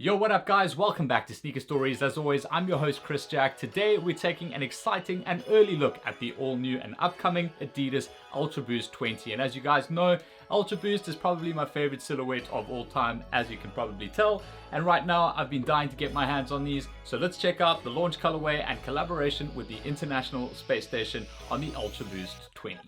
Yo, what up guys? Welcome back to Sneaker Stories. As always, I'm your host Chris Jack. Today we're taking an exciting and early look at the all new and upcoming Adidas Ultra Boost 20. And as you guys know, Ultra Boost is probably my favorite silhouette of all time, as you can probably tell. And right now I've been dying to get my hands on these. So let's check out the launch colorway and collaboration with the International Space Station on the Ultra Boost 20.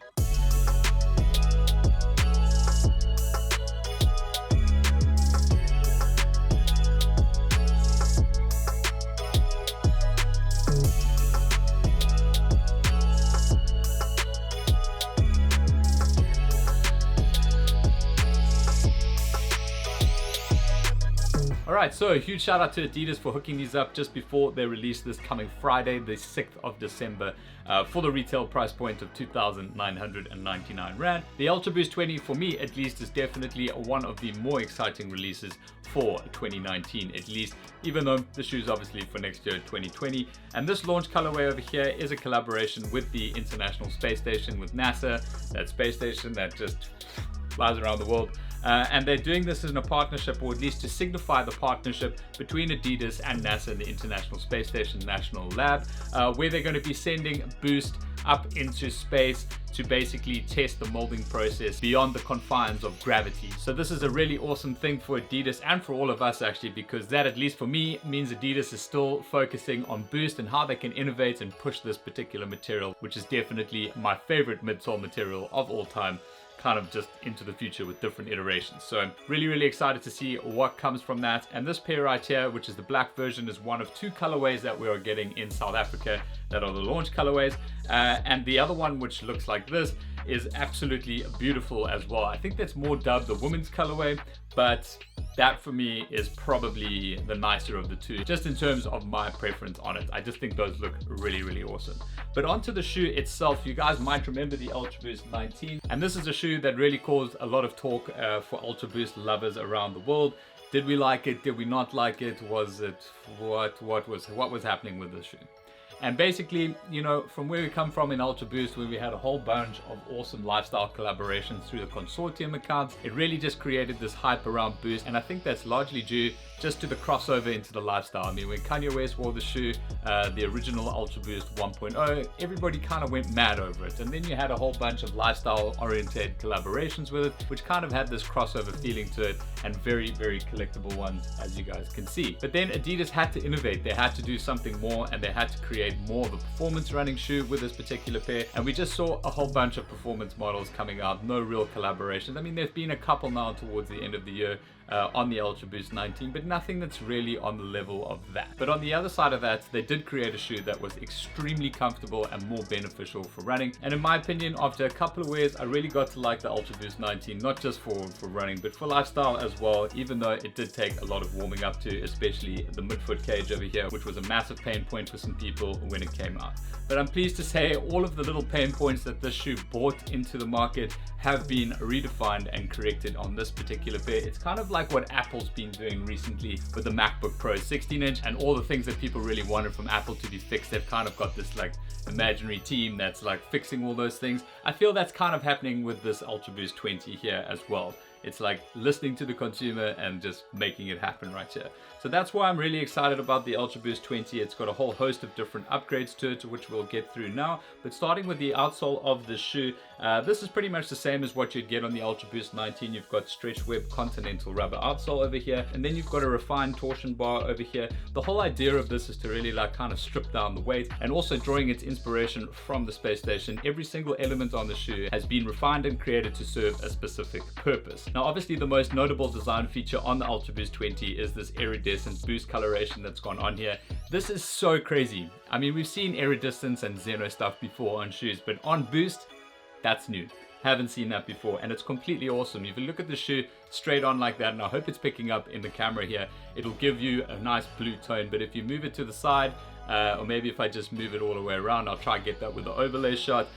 Alright, so a huge shout out to Adidas for hooking these up just before they release this coming Friday, the 6th of December, for the retail price point of 2,999 Rand. The Ultra Boost 20, for me at least, is definitely one of the more exciting releases for 2019 at least, even though the shoe's obviously for next year, 2020. And this launch colorway over here is a collaboration with the International Space Station, with NASA, that space station that just flies around the world. And they're doing this in a partnership, or at least to signify the partnership between Adidas and NASA and the International Space Station National Lab, where they're going to be sending Boost up into space to basically test the molding process beyond the confines of gravity. So this is a really awesome thing for Adidas and for all of us actually, because that, at least for me, means Adidas is still focusing on Boost and how they can innovate and push this particular material, which is definitely my favorite midsole material of all time, kind of just into the future with different iterations. So I'm really excited to see what comes from that. And this pair right here, which is the black version, is one of two colorways that we are getting in South Africa that are the launch colorways. And the other one, which looks like this, is absolutely beautiful as well. I think that's more dubbed the women's colorway, but that for me is probably the nicer of the two, just in terms of my preference on it. I just think those look really awesome. But onto the shoe itself, you guys might remember the Ultra Boost 19, and this is a shoe that really caused a lot of talk for Ultra Boost lovers around the world. Did we like it? Did we not like it? Was it what was happening with this shoe? And basically, you know, from where we come from in Ultra Boost, where we had a whole bunch of awesome lifestyle collaborations through the consortium accounts, it really just created this hype around Boost. And I think that's largely due just to the crossover into the lifestyle. I mean, when Kanye West wore the shoe, the original Ultra Boost 1.0, everybody kind of went mad over it. And then you had a whole bunch of lifestyle oriented collaborations with it, which kind of had this crossover feeling to it, and very collectible ones, as you guys can see. But then Adidas had to innovate. They had to do something more, and they had to create more of a performance running shoe with this particular pair. And we just saw a whole bunch of performance models coming out, no real collaborations. I mean, there's been a couple now towards the end of the year on the Ultra Boost 19, but nothing that's really on the level of that. But on the other side of that, they did create a shoe that was extremely comfortable and more beneficial for running. And in my opinion, after a couple of wears, I really got to like the Ultra Boost 19, not just for running, but for lifestyle as well, even though it did take a lot of warming up to, especially the midfoot cage over here, which was a massive pain point for some people when it came out. But I'm pleased to say all of the little pain points that this shoe brought into the market have been redefined and corrected on this particular pair. It's kind of like what Apple's been doing recently with the MacBook Pro 16-inch, and all the things that people really wanted from Apple to be fixed. They've kind of got this like imaginary team that's like fixing all those things. I feel that's kind of happening with this Ultra Boost 20 here as well. It's like listening to the consumer and just making it happen right here. So that's why I'm really excited about the Ultra Boost 20. It's got a whole host of different upgrades to it, which we'll get through now. But starting with the outsole of the shoe, this is pretty much the same as what you'd get on the Ultra Boost 19. You've got stretch web continental rubber outsole over here, and then you've got a refined torsion bar over here. The whole idea of this is to really like kind of strip down the weight, and also drawing its inspiration from the space station. Every single element on the shoe has been refined and created to serve a specific purpose. Now obviously the most notable design feature on the Ultra Boost 20 is this Iridescent Boost coloration that's gone on here. This is so crazy. I mean, we've seen Iridescent and Xeno stuff before on shoes, but on Boost, that's new. Haven't seen that before, and it's completely awesome. If you look at the shoe straight on like that, and I hope it's picking up in the camera here, it'll give you a nice blue tone. But if you move it to the side, or maybe if I just move it all the way around, I'll try and get that with the overlay shot,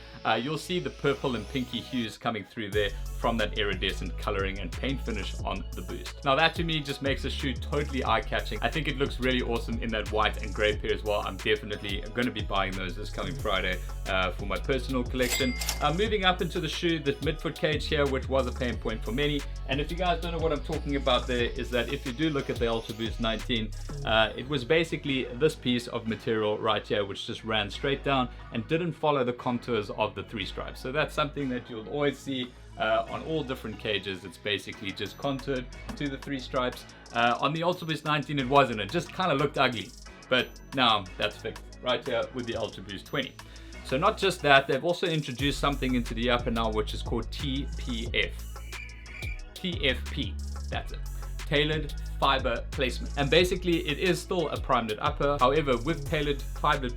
you'll see the purple and pinky hues coming through there from that iridescent coloring and paint finish on the Boost. Now that to me just makes the shoe totally eye-catching. I think it looks really awesome in that white and gray pair as well. I'm definitely going to be buying those this coming Friday for my personal collection. Moving up into the shoe, the midfoot cage here, which was a pain point for many. And if you guys don't know what I'm talking about there, is that if you do look at the Ultra Boost 19, it was basically this piece of material right here, which just ran straight down and didn't follow the contours of the 3 stripes. So that's something that you'll always see on all different cages. It's basically just contoured to the 3 stripes. On the Ultra Boost 19 it wasn't, it just kind of looked ugly, but now that's fixed right here with the Ultra Boost 20. So not just that, they've also introduced something into the upper now which is called TPF. TFP, that's it. Tailored fiber placement. And basically it is still a primed upper, however with tailored fiber,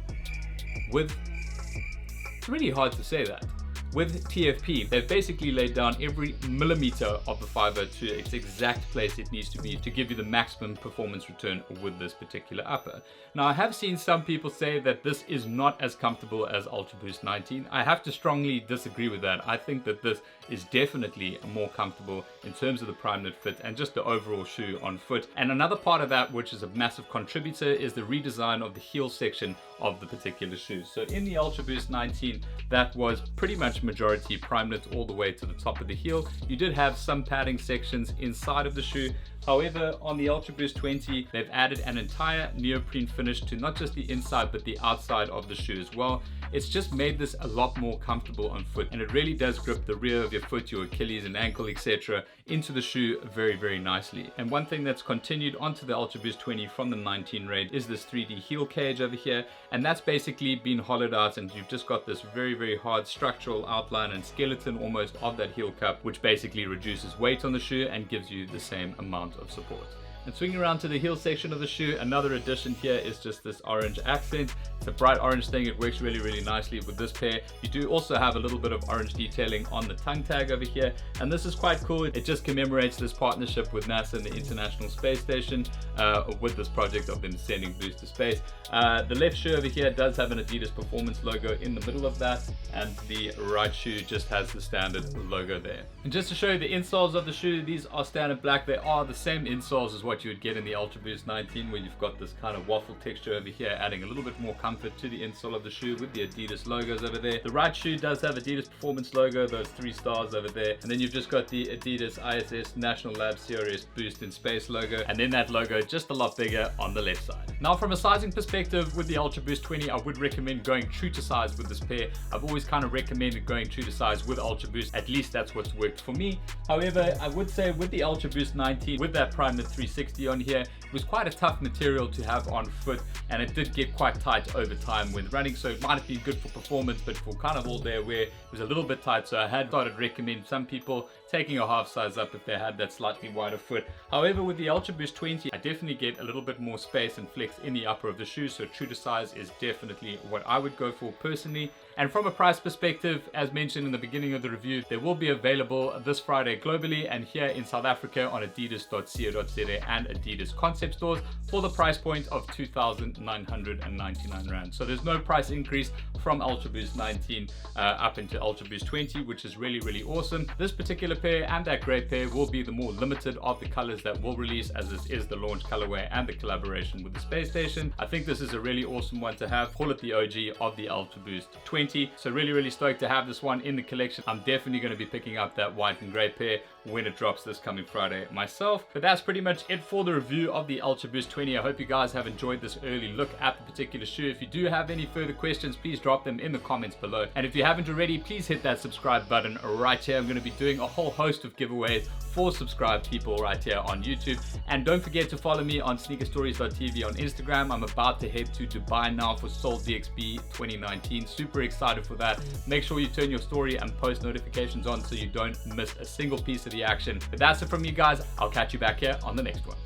it's really hard to say that. With TFP, they've basically laid down every millimeter of the fiber to its exact place it needs to be to give you the maximum performance return with this particular upper. Now, I have seen some people say that this is not as comfortable as Ultra Boost 19. I have to strongly disagree with that. I think that this is definitely more comfortable in terms of the prime knit fit and just the overall shoe on foot. And another part of that, which is a massive contributor, is the redesign of the heel section of the particular shoe. So in the Ultra Boost 19, that was pretty much majority prime knit all the way to the top of the heel. You did have some padding sections inside of the shoe. However, on the Ultra Boost 20, they've added an entire neoprene finish to not just the inside but the outside of the shoe as well. It's just made this a lot more comfortable on foot, and it really does grip the rear of your foot, your Achilles and ankle, etc. into the shoe very, very nicely. And one thing that's continued onto the Ultra Boost 20 from the 19 range is this 3D heel cage over here, and that's basically been hollowed out, and you've just got this very, very hard structural outline and skeleton almost of that heel cup, which basically reduces weight on the shoe and gives you the same amount of support. And swinging around to the heel section of the shoe, another addition here is just this orange accent. It's a bright orange thing. It works really, really nicely with this pair. You do also have a little bit of orange detailing on the tongue tag over here, and this is quite cool. It just commemorates this partnership with NASA and the International Space Station with this project of them sending Boost to space. The left shoe over here does have an Adidas Performance logo in the middle of that, and the right shoe just has the standard logo there. And just to show you the insoles of the shoe, these are standard black. They are the same insoles as what you would get in the Ultra Boost 19, where you've got this kind of waffle texture over here, adding a little bit more comfort to the insole of the shoe with the Adidas logos over there. The right shoe does have Adidas Performance logo, those 3 stars over there, and then you've just got the Adidas ISS National Lab Series Boost in Space logo, and then that logo just a lot bigger on the left side. Now from a sizing perspective, with the Ultra Boost 20, I would recommend going true to size with this pair. I've always kind of recommended going true to size with Ultra Boost, at least that's what's worked for me. However, I would say with the Ultra Boost 19, with that Prime Knit 360 on here, it was quite a tough material to have on foot, and it did get quite tight over time when running, so it might have been good for performance, but for kind of all day wear, it was a little bit tight. So I had started recommend some people taking a half size up if they had that slightly wider foot. However, with the Ultra Boost 20, I definitely get a little bit more space and flex in the upper of the shoe, so true to size is definitely what I would go for personally. And from a price perspective, as mentioned in the beginning of the review, they will be available this Friday globally and here in South Africa on adidas.co.za and Adidas concept stores for the price point of 2,999 Rand. So there's no price increase from Ultra Boost 19 up into Ultra Boost 20, which is really, really awesome. This particular pair and that grey pair will be the more limited of the colors that will release, as this is the launch colorway and the collaboration with the space station. I think this is a really awesome one to have. Call it the OG of the Ultra Boost 20. So really, really stoked to have this one in the collection. I'm definitely going to be picking up that white and grey pair when it drops this coming Friday myself. But that's pretty much it for the review of the Ultra Boost 20. I hope you guys have enjoyed this early look at the particular shoe. If you do have any further questions, please drop them in the comments below. And if you haven't already, please hit that subscribe button right here. I'm going to be doing a whole host of giveaways for subscribed people right here on YouTube. And don't forget to follow me on sneakerstories.tv on Instagram. I'm about to head to Dubai now for Seoul DXB 2019. Super excited for that. Make sure you turn your story and post notifications on so you don't miss a single piece of the action. But that's it from me, guys. I'll catch you back here on the next one.